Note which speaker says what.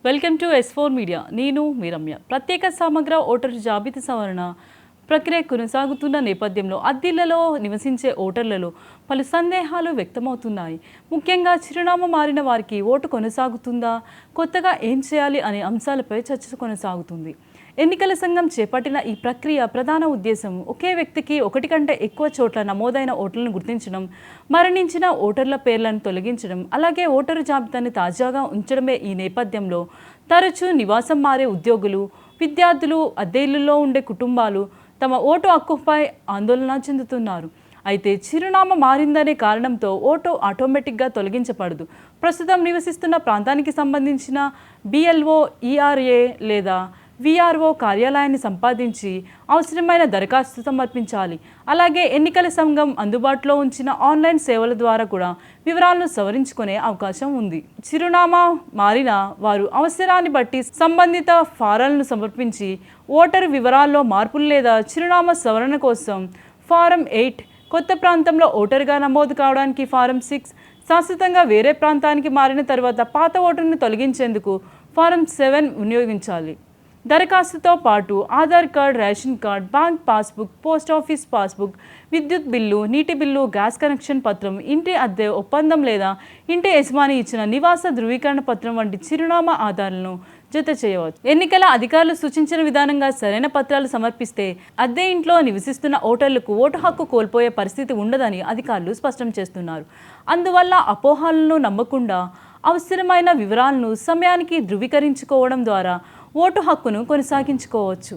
Speaker 1: Welcome to S4 media. నేను మీ రమ్య. ప్రత్యేక సమగ్ర ఓటరు జాబితా సవరణ ప్రక్రియ కొనసాగుతున్న నేపథ్యంలో అద్దెలలో నివసించే ఓటర్లలో పలు సందేహాలు వ్యక్తమవుతున్నాయి. ముఖ్యంగా చిరునామా మారిన వారికి ఓటు కొనసాగుతుందా, కొత్తగా ఏం చేయాలి అనే అంశాలపై చర్చ కొనసాగుతుంది. ఎన్నికల సంఘం చేపట్టిన ఈ ప్రక్రియ ప్రధాన ఉద్దేశం ఒకే వ్యక్తికి ఒకటి కంటే ఎక్కువ చోట్ల నమోదైన ఓటర్లను గుర్తించడం, మరణించిన ఓటర్ల పేర్లను తొలగించడం, అలాగే ఓటరు జాబితాని తాజాగా ఉంచడమే. ఈ నేపథ్యంలో తరచూ నివాసం మారే ఉద్యోగులు, విద్యార్థులు, అద్దె ఇళ్లలో ఉండే కుటుంబాలు తమ ఓటు హక్కుపై ఆందోళన చెందుతున్నారు. అయితే చిరునామా మారిందనే కారణంతో ఓటు ఆటోమేటిక్గా తొలగించబడదు. ప్రస్తుతం నివసిస్తున్న ప్రాంతానికి సంబంధించిన BLO, ERA లేదా VRO కార్యాలయాన్ని సంపాదించి అవసరమైన దరఖాస్తు సమర్పించాలి. అలాగే ఎన్నికల సంఘం అందుబాటులో ఉంచిన ఆన్లైన్ సేవల ద్వారా కూడా వివరాలను సవరించుకునే అవకాశం ఉంది. చిరునామా మారిన వారు అవసరాన్ని బట్టి సంబంధిత ఫారాలను సమర్పించి ఓటరు వివరాల్లో మార్పులు లేదా చిరునామా సవరణ కోసం ఫారం 8, కొత్త ప్రాంతంలో ఓటరుగా నమోదు కావడానికి ఫారం 6, శాశ్వతంగా వేరే ప్రాంతానికి మారిన తర్వాత పాత ఓటరును తొలగించేందుకు ఫారం 7 వినియోగించాలి. దరఖాస్తుతో పాటు Aadhaar card, ration card, bank passbook, post office passbook, విద్యుత్ బిల్లు, నీటి బిల్లు, గ్యాస్ కనెక్షన్ పత్రం, ఇంటి అద్దె ఒప్పందం లేదా ఇంటి యజమాని ఇచ్చిన నివాస ధృవీకరణ పత్రం వంటి చిరునామా ఆధారాలను జత చేయవచ్చు. ఎన్నికల అధికారులు సూచించిన విధానంగా సరైన పత్రాలు సమర్పిస్తే అద్దె ఇంట్లో నివసిస్తున్న ఓటర్లకు ఓటు హక్కు కోల్పోయే పరిస్థితి ఉండదని అధికారులు స్పష్టం చేస్తున్నారు. అందువల్ల అపోహలను నమ్మకుండా అవసరమైన వివరాలను సమయానికి ధృవీకరించుకోవడం ద్వారా ఓటు హక్కును కొనసాగించుకోవచ్చు.